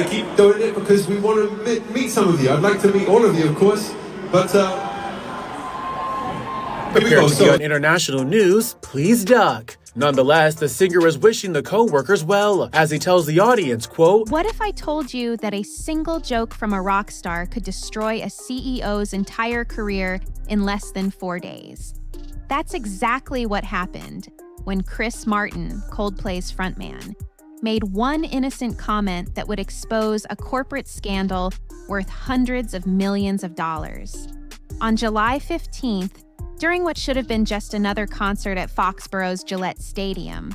Keep doing it because we want to meet some of you. I'd like to meet all of you, of course, but Prepared to be on international news, please duck. Nonetheless, the singer is wishing the co-workers well, as he tells the audience, quote, "What if I told you that a single joke from a rock star could destroy a CEO's entire career in less than 4 days?" That's exactly what happened when Chris Martin, Coldplay's frontman, made one innocent comment that would expose a corporate scandal worth hundreds of millions of dollars. On July 15th, during what should have been just another concert at Foxborough's Gillette Stadium,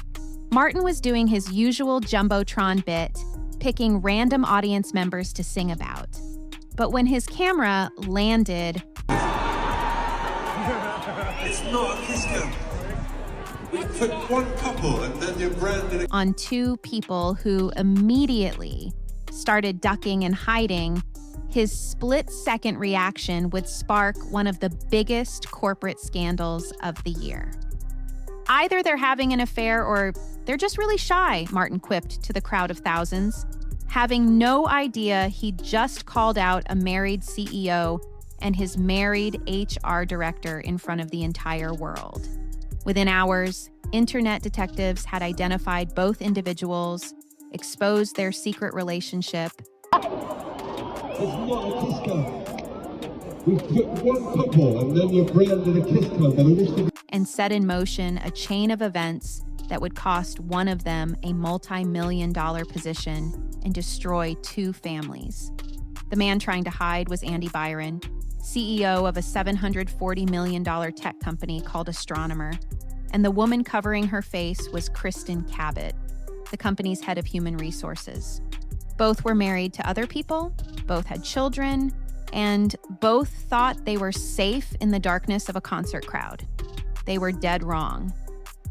Martin was doing his usual Jumbotron bit, picking random audience members to sing about. But when his camera landed it's not a kiss cam. We put one couple and then you're branded on two people who immediately started ducking and hiding, his split-second reaction would spark one of the biggest corporate scandals of the year. "Either they're having an affair or they're just really shy," Martin quipped to the crowd of thousands, having no idea he'd just called out a married CEO and his married HR director in front of the entire world. Within hours, internet detectives had identified both individuals, exposed their secret relationship, it's not a kiss cam. We put one couple and then you're branded a kiss cam. And set in motion a chain of events that would cost one of them a multi-million-dollar position and destroy two families. The man trying to hide was Andy Byron, CEO of a $740 million tech company called Astronomer, and the woman covering her face was Kristin Cabot, the company's head of human resources. Both were married to other people, both had children, and both thought they were safe in the darkness of a concert crowd. They were dead wrong.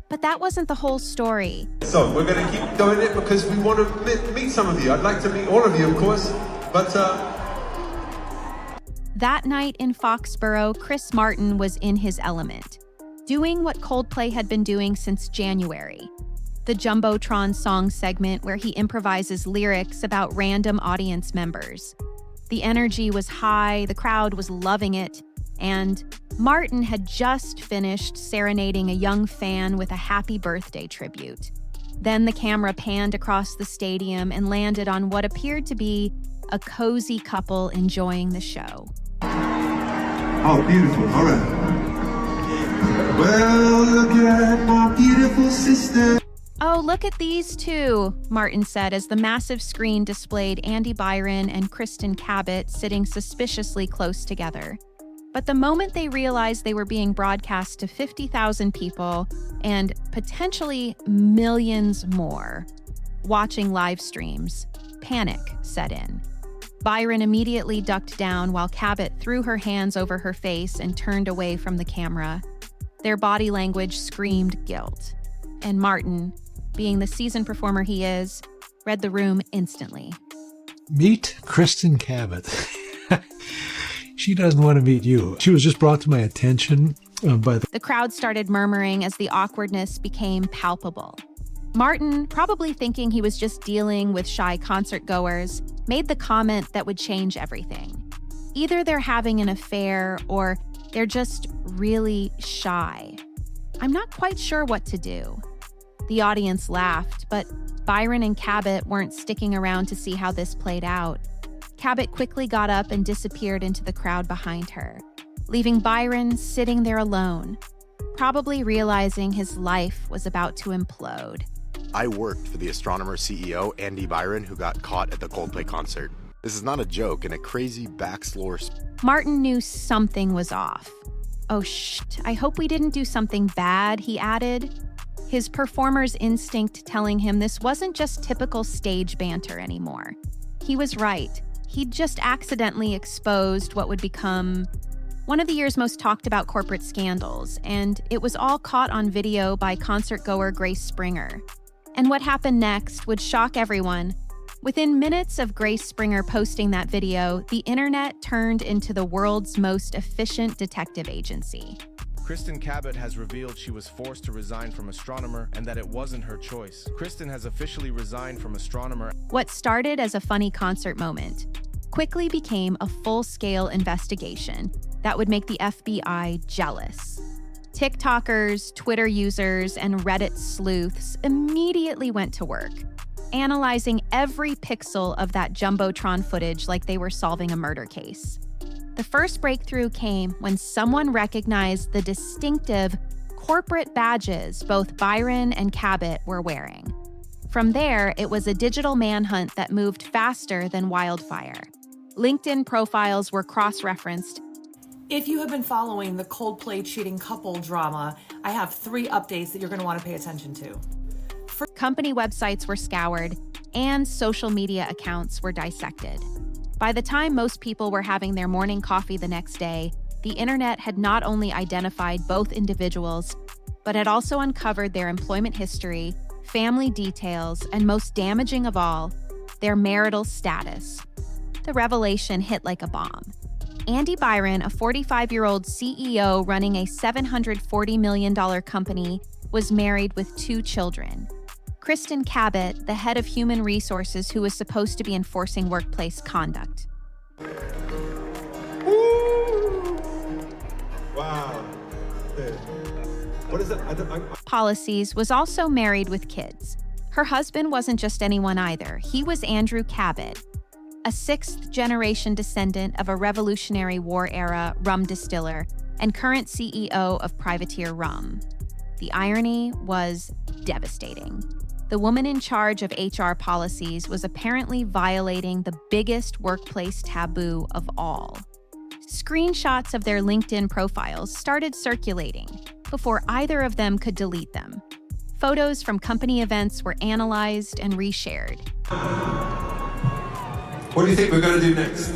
But that wasn't the whole story. So we're going to keep doing it because we want to meet some of you. I'd like to meet all of you, of course, but That night in Foxborough, Chris Martin was in his element, doing what Coldplay had been doing since January, the Jumbotron song segment where he improvises lyrics about random audience members. The energy was high, the crowd was loving it, and Martin had just finished serenading a young fan with a happy birthday tribute. Then the camera panned across the stadium and landed on what appeared to be a cozy couple enjoying the show. Oh, beautiful. All right. Well, look at my beautiful sister. "Oh, look at these two," Martin said as the massive screen displayed Andy Byron and Kristin Cabot sitting suspiciously close together. But the moment they realized they were being broadcast to 50,000 people and potentially millions more watching live streams, panic set in. Byron immediately ducked down while Cabot threw her hands over her face and turned away from the camera. Their body language screamed guilt. And Martin, being the seasoned performer he is, read the room instantly. Meet Kristin Cabot. She doesn't want to meet you. She was just brought to my attention by The crowd started murmuring as the awkwardness became palpable. Martin, probably thinking he was just dealing with shy concert goers, made the comment that would change everything. Either they're having an affair or they're just really shy. I'm not quite sure what to do. The audience laughed, but Byron and Cabot weren't sticking around to see how this played out. Cabot quickly got up and disappeared into the crowd behind her, leaving Byron sitting there alone, probably realizing his life was about to implode. I worked for the Astronomer CEO, Andy Byron, who got caught at the Coldplay concert. This is not a joke and a crazy backslore. Martin knew something was off. "Oh, I hope we didn't do something bad," he added, his performer's instinct telling him this wasn't just typical stage banter anymore. He was right. He'd just accidentally exposed what would become one of the year's most talked about corporate scandals, and it was all caught on video by concert-goer Grace Springer. And what happened next would shock everyone. Within minutes of Grace Springer posting that video, the internet turned into the world's most efficient detective agency. Kristin Cabot has revealed she was forced to resign from Astronomer and that it wasn't her choice. Kristin has officially resigned from Astronomer. What started as a funny concert moment quickly became a full-scale investigation that would make the FBI jealous. TikTokers, Twitter users, and Reddit sleuths immediately went to work, analyzing every pixel of that Jumbotron footage like they were solving a murder case. The first breakthrough came when someone recognized the distinctive corporate badges both Byron and Cabot were wearing. From there, it was a digital manhunt that moved faster than wildfire. LinkedIn profiles were cross-referenced. If you have been following the Coldplay cheating couple drama, I have 3 updates that you're going to want to pay attention to. Company websites were scoured, and social media accounts were dissected. By the time most people were having their morning coffee the next day, the internet had not only identified both individuals, but had also uncovered their employment history, family details, and most damaging of all, their marital status. The revelation hit like a bomb. Andy Byron, a 45-year-old CEO running a $740 million company, was married with 2 children. Kristin Cabot, the head of human resources who was supposed to be enforcing workplace conduct. Wow. What is that? Policies, was also married with kids. Her husband wasn't just anyone either. He was Andrew Cabot, a 6th-generation descendant of a Revolutionary War-era rum distiller and current CEO of Privateer Rum. The irony was devastating. The woman in charge of HR policies was apparently violating the biggest workplace taboo of all. Screenshots of their LinkedIn profiles started circulating before either of them could delete them. Photos from company events were analyzed and reshared. What do you think we're going to do next?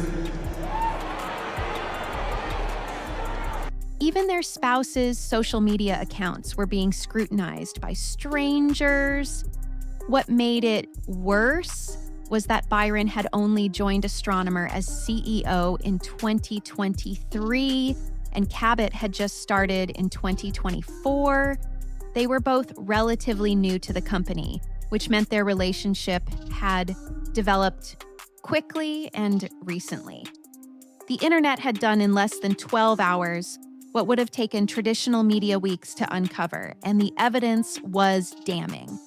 Even their spouses' social media accounts were being scrutinized by strangers. What made it worse was that Byron had only joined Astronomer as CEO in 2023, and Cabot had just started in 2024. They were both relatively new to the company, which meant their relationship had developed quickly and recently. The internet had done in less than 12 hours what would have taken traditional media weeks to uncover, and the evidence was damning.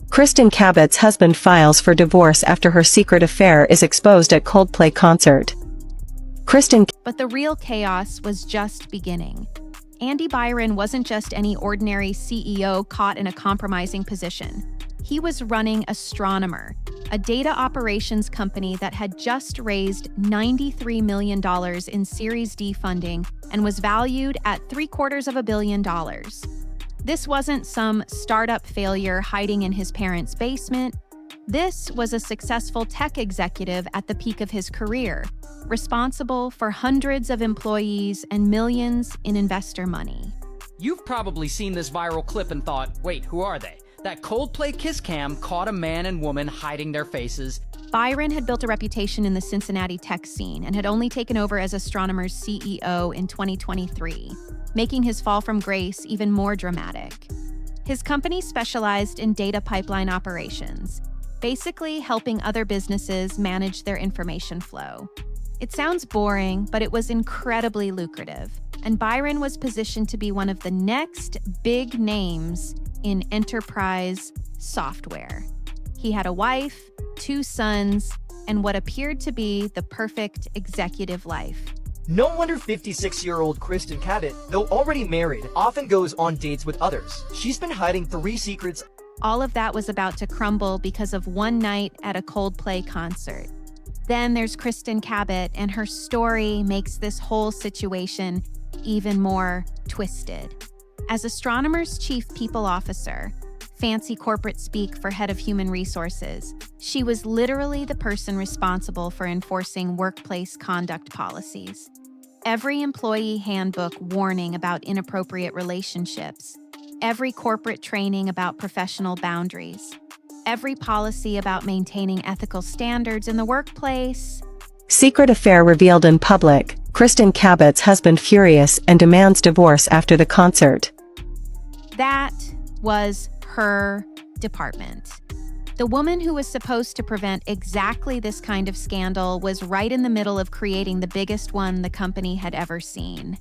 Kristin Cabot's husband files for divorce after her secret affair is exposed at Coldplay concert. But the real chaos was just beginning. Andy Byron wasn't just any ordinary CEO caught in a compromising position. He was running Astronomer, a data operations company that had just raised $93 million in Series D funding and was valued at $750 million. This wasn't some startup failure hiding in his parents' basement. This was a successful tech executive at the peak of his career, responsible for hundreds of employees and millions in investor money. You've probably seen this viral clip and thought, wait, who are they? That Coldplay kiss cam caught a man and woman hiding their faces. Byron had built a reputation in the Cincinnati tech scene and had only taken over as Astronomer's CEO in 2023, making his fall from grace even more dramatic. His company specialized in data pipeline operations, basically helping other businesses manage their information flow. It sounds boring, but it was incredibly lucrative, and Byron was positioned to be one of the next big names in enterprise software. He had a wife, 2 sons, and what appeared to be the perfect executive life. No wonder 56-year-old Kristin Cabot, though already married, often goes on dates with others. She's been hiding 3 secrets. All of that was about to crumble because of one night at a Coldplay concert. Then there's Kristin Cabot, and her story makes this whole situation even more twisted. As Astronomer's chief people officer, fancy corporate speak for head of human resources, she was literally the person responsible for enforcing workplace conduct policies. Every employee handbook warning about inappropriate relationships, every corporate training about professional boundaries, every policy about maintaining ethical standards in the workplace. Secret affair revealed in public. Kristin Cabot's husband furious and demands divorce after the concert. That was her department. The woman who was supposed to prevent exactly this kind of scandal was right in the middle of creating the biggest one the company had ever seen.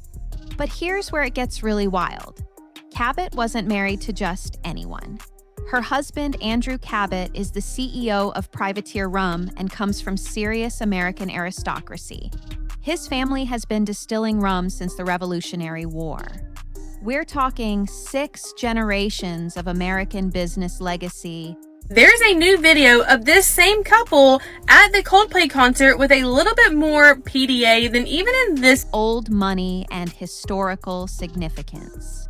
But here's where it gets really wild. Cabot wasn't married to just anyone. Her husband, Andrew Cabot, is the CEO of Privateer Rum and comes from serious American aristocracy. His family has been distilling rum since the Revolutionary War. We're talking 6 generations of American business legacy. There's a new video of this same couple at the Coldplay concert with a little bit more PDA than even in this. Old money and historical significance.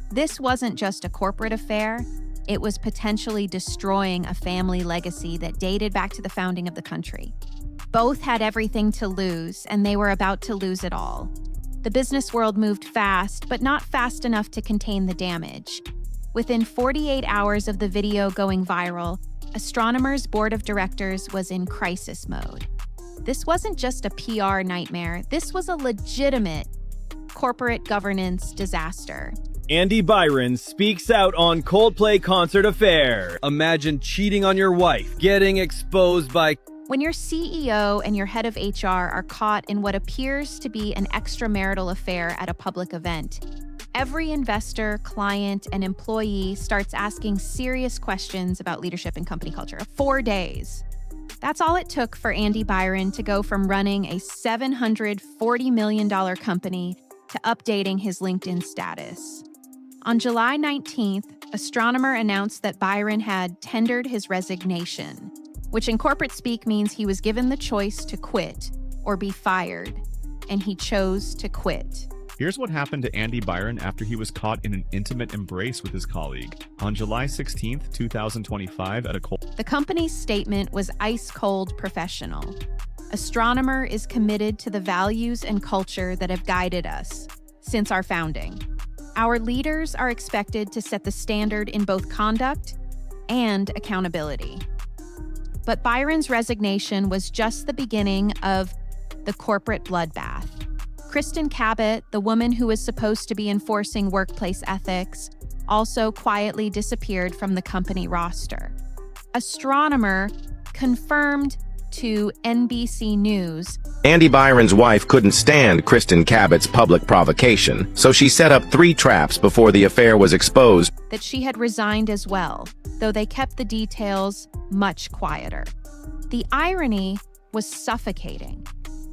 This wasn't just a corporate affair. It was potentially destroying a family legacy that dated back to the founding of the country. Both had everything to lose, and they were about to lose it all. The business world moved fast, but not fast enough to contain the damage. Within 48 hours of the video going viral, Astronomer's board of directors was in crisis mode. This wasn't just a PR nightmare. This was a legitimate corporate governance disaster. Andy Byron speaks out on Coldplay concert affair. Imagine cheating on your wife, getting exposed by... When your CEO and your head of HR are caught in what appears to be an extramarital affair at a public event, every investor, client, and employee starts asking serious questions about leadership and company culture. 4 days. That's all it took for Andy Byron to go from running a $740 million company to updating his LinkedIn status. On July 19th, Astronomer announced that Byron had tendered his resignation, which in corporate speak means he was given the choice to quit or be fired, and he chose to quit. Here's what happened to Andy Byron after he was caught in an intimate embrace with his colleague. On July 16th, 2025 at a The company's statement was ice-cold professional. Astronomer is committed to the values and culture that have guided us since our founding. Our leaders are expected to set the standard in both conduct and accountability. But Byron's resignation was just the beginning of the corporate bloodbath. Kristin Cabot, the woman who was supposed to be enforcing workplace ethics, also quietly disappeared from the company roster. Astronomer confirmed to NBC News, Andy Byron's wife couldn't stand Kristin Cabot's public provocation, so she set up 3 traps before the affair was exposed. that she had resigned as well, though they kept the details much quieter. The irony was suffocating.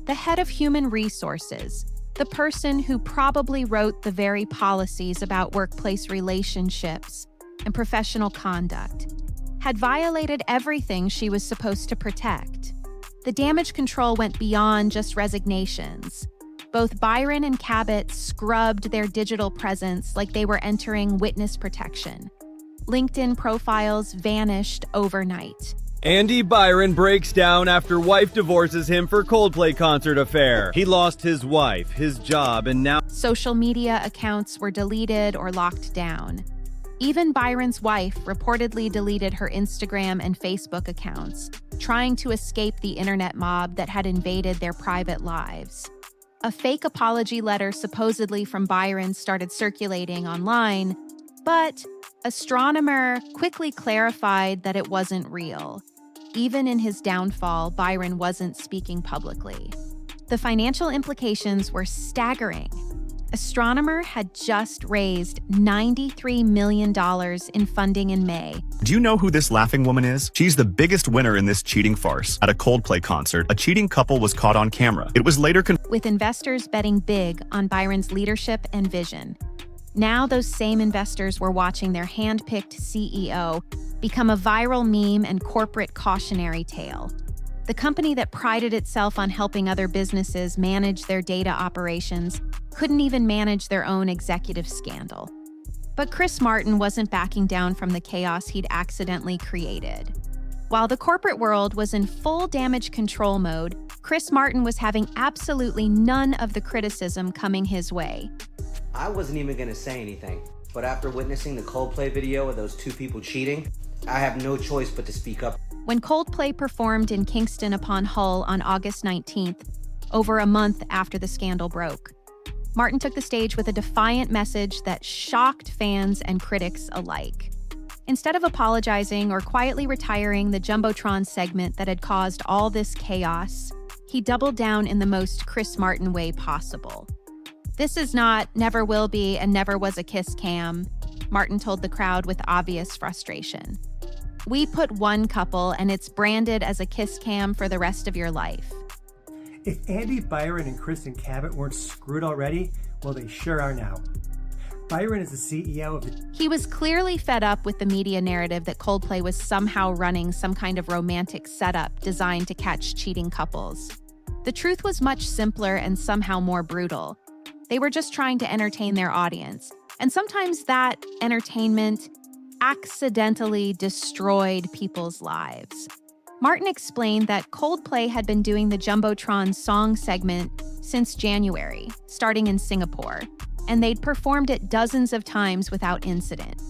The head of human resources, the person who probably wrote the very policies about workplace relationships and professional conduct, had violated everything she was supposed to protect. The damage control went beyond just resignations. Both Byron and Cabot scrubbed their digital presence like they were entering witness protection. LinkedIn profiles vanished overnight. Andy Byron breaks down after wife divorces him for Coldplay concert affair. He lost his wife, his job, and now... Social media accounts were deleted or locked down. Even Byron's wife reportedly deleted her Instagram and Facebook accounts, trying to escape the internet mob that had invaded their private lives. A fake apology letter supposedly from Byron started circulating online, but Astronomer quickly clarified that it wasn't real. Even in his downfall, Byron wasn't speaking publicly. The financial implications were staggering. Astronomer had just raised $93 million in funding in May. Do you know who this laughing woman is? She's the biggest winner in this cheating farce. At a Coldplay concert, a cheating couple was caught on camera. It was later with investors betting big on Byron's leadership and vision. Now those same investors were watching their hand-picked CEO become a viral meme and corporate cautionary tale. The company that prided itself on helping other businesses manage their data operations couldn't even manage their own executive scandal. But Chris Martin wasn't backing down from the chaos he'd accidentally created. While the corporate world was in full damage control mode, Chris Martin was having absolutely none of the criticism coming his way. I wasn't even gonna say anything, but after witnessing the Coldplay video of those 2 people cheating, I have no choice but to speak up. When Coldplay performed in Kingston upon Hull on August 19th, over a month after the scandal broke. Martin took the stage with a defiant message that shocked fans and critics alike. Instead of apologizing or quietly retiring the Jumbotron segment that had caused all this chaos, he doubled down in the most Chris Martin way possible. "This is not, never will be, and never was a kiss cam," Martin told the crowd with obvious frustration. "We put one couple, and it's branded as a kiss cam for the rest of your life." If Andy Byron and Kristin Cabot weren't screwed already, well, they sure are now. Byron is the CEO of the... He was clearly fed up with the media narrative that Coldplay was somehow running some kind of romantic setup designed to catch cheating couples. The truth was much simpler and somehow more brutal. They were just trying to entertain their audience, and sometimes that entertainment accidentally destroyed people's lives. Martin explained that Coldplay had been doing the Jumbotron song segment since January, starting in Singapore, and they'd performed it dozens of times without incident.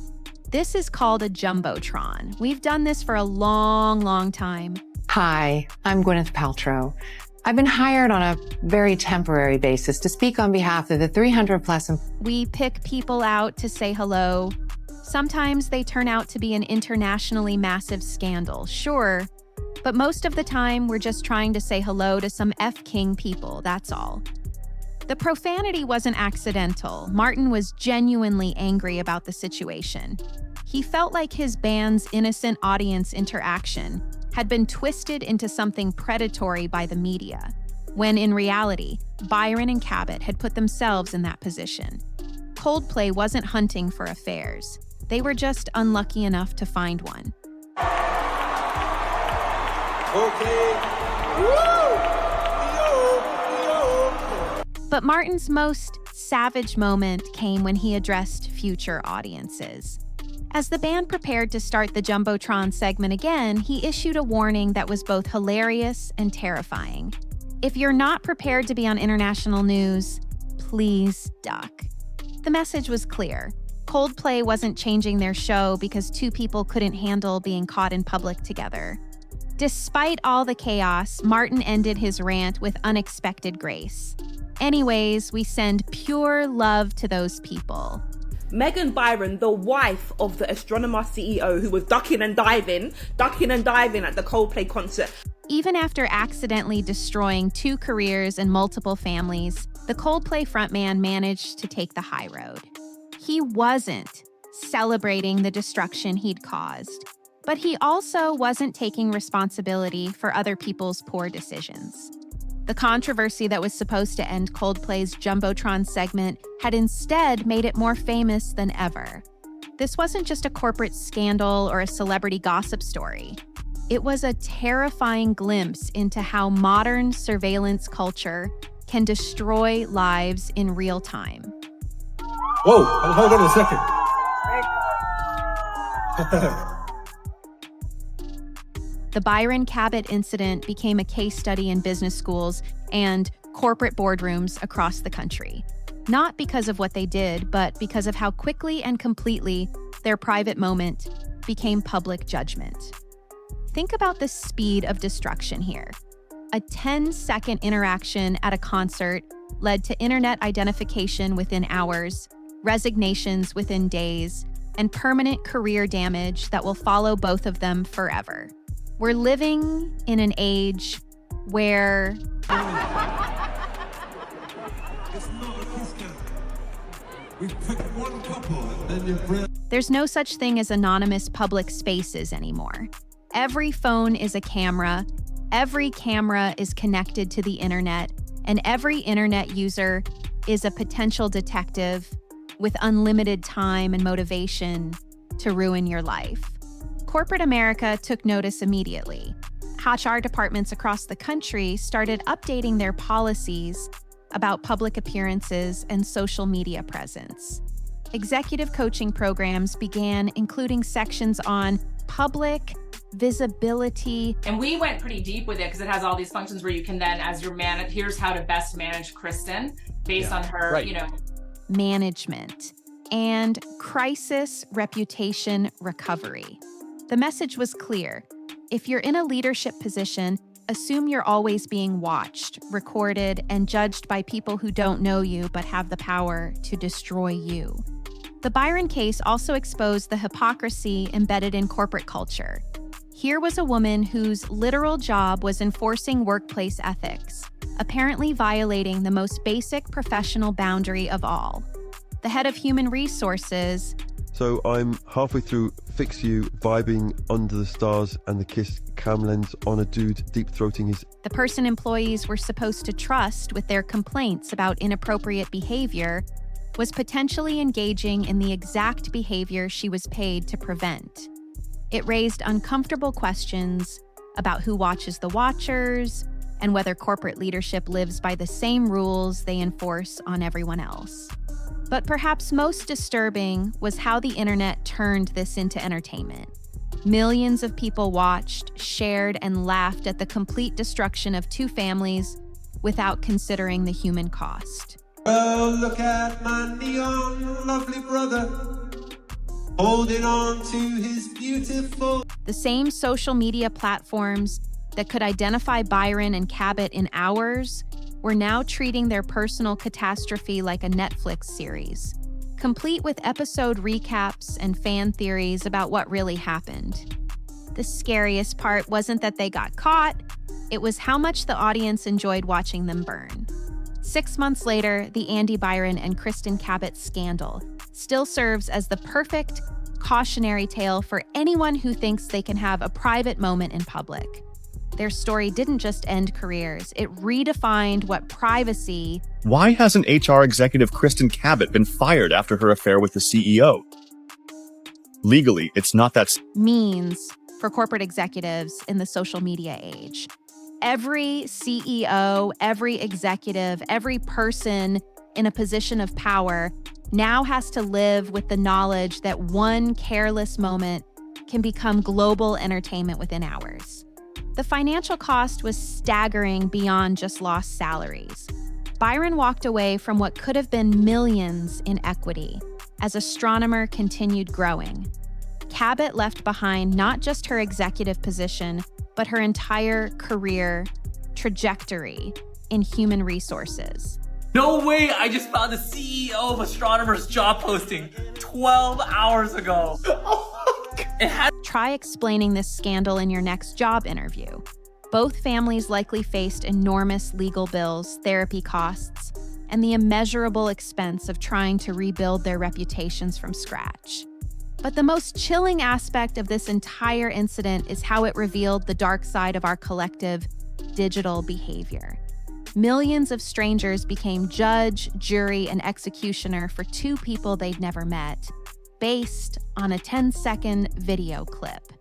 "This is called a Jumbotron. We've done this for a long, long time." Hi, I'm Gwyneth Paltrow. I've been hired on a very temporary basis to speak on behalf of the 300-plus... We pick people out to say hello. Sometimes they turn out to be an internationally massive scandal, sure, but most of the time we're just trying to say hello to some F-King people, that's all. The profanity wasn't accidental. Martin was genuinely angry about the situation. He felt like his band's innocent audience interaction had been twisted into something predatory by the media, when in reality, Byron and Cabot had put themselves in that position. Coldplay wasn't hunting for affairs. They were just unlucky enough to find one. Okay. Woo! But Martin's most savage moment came when he addressed future audiences. As the band prepared to start the Jumbotron segment again, he issued a warning that was both hilarious and terrifying. "If you're not prepared to be on international news, please duck." The message was clear. Coldplay wasn't changing their show because two people couldn't handle being caught in public together. Despite all the chaos, Martin ended his rant with unexpected grace. "Anyways, we send pure love to those people." Megan Byron, the wife of the Astronomer CEO who was ducking and diving at the Coldplay concert. Even after accidentally destroying 2 careers and multiple families, the Coldplay frontman managed to take the high road. He wasn't celebrating the destruction he'd caused, but he also wasn't taking responsibility for other people's poor decisions. The controversy that was supposed to end Coldplay's Jumbotron segment had instead made it more famous than ever. This wasn't just a corporate scandal or a celebrity gossip story. It was a terrifying glimpse into how modern surveillance culture can destroy lives in real time. Whoa, hold on a second. The Byron Cabot incident became a case study in business schools and corporate boardrooms across the country. Not because of what they did, but because of how quickly and completely their private moment became public judgment. Think about the speed of destruction here. A 10-second interaction at a concert led to internet identification within hours, resignations within days, and permanent career damage that will follow both of them forever. We're living in an age where there's no such thing as anonymous public spaces anymore. Every phone is a camera, every camera is connected to the internet, and every internet user is a potential detective with unlimited time and motivation to ruin your life. Corporate America took notice immediately. HR departments across the country started updating their policies about public appearances and social media presence. Executive coaching programs began including sections on public visibility. And we went pretty deep with it because it has all these functions where you can then, as your manager, here's how to best manage Kristin based on her, management and crisis reputation recovery. The message was clear. If you're in a leadership position, assume you're always being watched, recorded, and judged by people who don't know you but have the power to destroy you. The Byron case also exposed the hypocrisy embedded in corporate culture. Here was a woman whose literal job was enforcing workplace ethics, apparently violating the most basic professional boundary of all. The head of human resources. So I'm halfway through Fix You, vibing under the stars and the kiss cam lens on a dude deep-throating his... The person employees were supposed to trust with their complaints about inappropriate behavior was potentially engaging in the exact behavior she was paid to prevent. It raised uncomfortable questions about who watches the watchers and whether corporate leadership lives by the same rules they enforce on everyone else. But perhaps most disturbing was how the internet turned this into entertainment. Millions of people watched, shared, and laughed at the complete destruction of two families without considering the human cost. Oh, look at my neon lovely brother, holding on to his beautiful... The same social media platforms that could identify Byron and Cabot in hours were now treating their personal catastrophe like a Netflix series, complete with episode recaps and fan theories about what really happened. The scariest part wasn't that they got caught, it was how much the audience enjoyed watching them burn. 6 months later, the Andy Byron and Kristin Cabot scandal still serves as the perfect cautionary tale for anyone who thinks they can have a private moment in public. Their story didn't just end careers, it redefined what privacy... Why hasn't HR executive Kristin Cabot been fired after her affair with the CEO? Legally, it's not that... ...means for corporate executives in the social media age. Every CEO, every executive, every person in a position of power now has to live with the knowledge that one careless moment can become global entertainment within hours. The financial cost was staggering beyond just lost salaries. Byron walked away from what could have been millions in equity as Astronomer continued growing. Cabot left behind not just her executive position, but her entire career trajectory in human resources. No way! I just found the CEO of Astronomer's job posting 12 hours ago. Try explaining this scandal in your next job interview. Both families likely faced enormous legal bills, therapy costs, and the immeasurable expense of trying to rebuild their reputations from scratch. But the most chilling aspect of this entire incident is how it revealed the dark side of our collective digital behavior. Millions of strangers became judge, jury, and executioner for two people they'd never met, based on a 10-second video clip.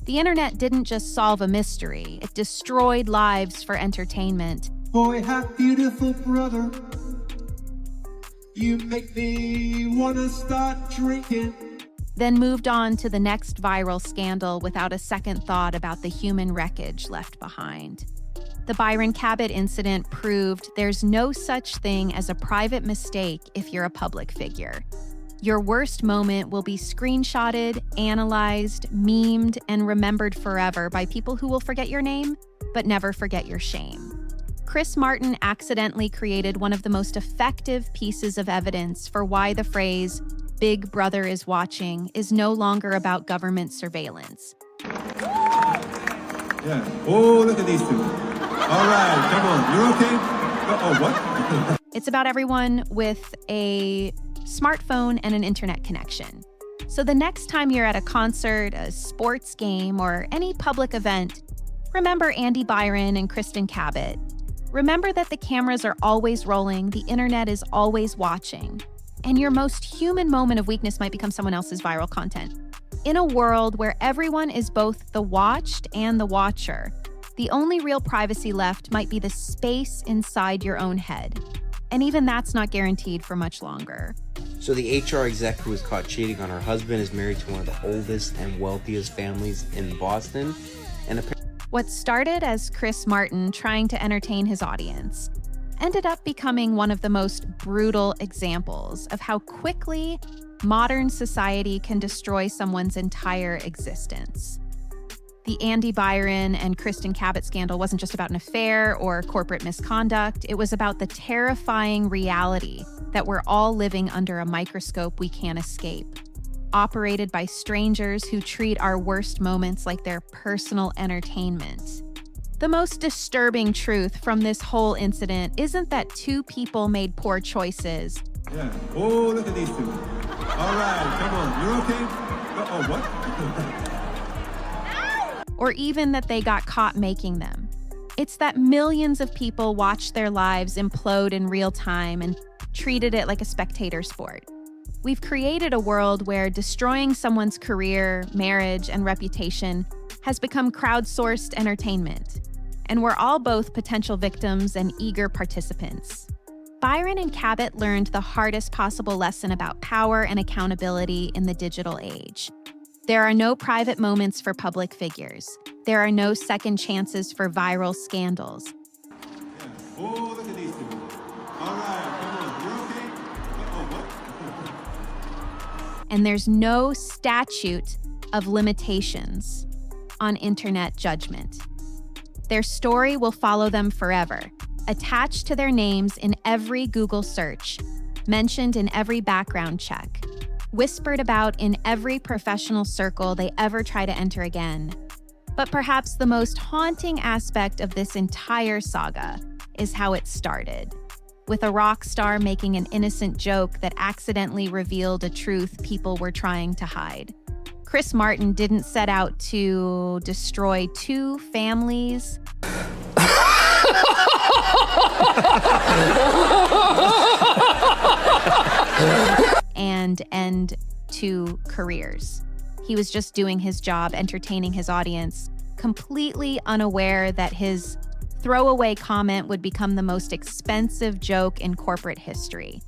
The internet didn't just solve a mystery, it destroyed lives for entertainment. Boy, how beautiful, brother. You make me wanna start drinking. Then moved on to the next viral scandal without a second thought about the human wreckage left behind. The Byron Cabot incident proved there's no such thing as a private mistake if you're a public figure. Your worst moment will be screenshotted, analyzed, memed, and remembered forever by people who will forget your name, but never forget your shame. Chris Martin accidentally created one of the most effective pieces of evidence for why the phrase, "Big Brother is watching," is no longer about government surveillance. Yeah. Oh, look at these two. All right, come on. You're okay? Oh, what? It's about everyone with a smartphone and an internet connection. So the next time you're at a concert, a sports game, or any public event, remember Andy Byron and Kristin Cabot. Remember that the cameras are always rolling, the internet is always watching, and your most human moment of weakness might become someone else's viral content. In a world where everyone is both the watched and the watcher, the only real privacy left might be the space inside your own head. And even that's not guaranteed for much longer. So the HR exec who was caught cheating on her husband is married to one of the oldest and wealthiest families in Boston. And what started as Chris Martin trying to entertain his audience ended up becoming one of the most brutal examples of how quickly modern society can destroy someone's entire existence. The Andy Byron and Kristin Cabot scandal wasn't just about an affair or corporate misconduct. It was about the terrifying reality that we're all living under a microscope we can't escape, operated by strangers who treat our worst moments like their personal entertainment. The most disturbing truth from this whole incident isn't that two people made poor choices. Yeah. Oh, look at these two. All right, come on. You're okay? Oh, what? Or even that they got caught making them. It's that millions of people watched their lives implode in real time and treated it like a spectator sport. We've created a world where destroying someone's career, marriage, and reputation has become crowdsourced entertainment. And we're all both potential victims and eager participants. Byron and Cabot learned the hardest possible lesson about power and accountability in the digital age. There are no private moments for public figures. There are no second chances for viral scandals. Yeah. Oh, look at these two. All right, come on. You're okay? Oh, what? And there's no statute of limitations on internet judgment. Their story will follow them forever, attached to their names in every Google search, mentioned in every background check, whispered about in every professional circle they ever try to enter again. But perhaps the most haunting aspect of this entire saga is how it started, with a rock star making an innocent joke that accidentally revealed a truth people were trying to hide. Chris Martin didn't set out to destroy two families and end two careers. He was just doing his job, entertaining his audience, completely unaware that his throwaway comment would become the most expensive joke in corporate history.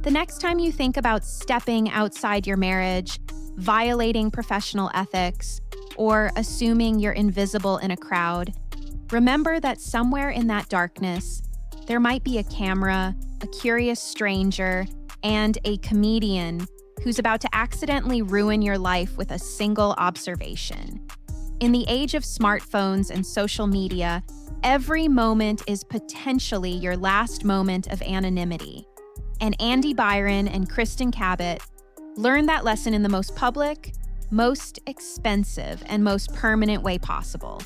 The next time you think about stepping outside your marriage, violating professional ethics, or assuming you're invisible in a crowd, remember that somewhere in that darkness, there might be a camera, a curious stranger, and a comedian who's about to accidentally ruin your life with a single observation. In the age of smartphones and social media, every moment is potentially your last moment of anonymity. And Andy Byron and Kristin Cabot learned that lesson in the most public, most expensive, and most permanent way possible.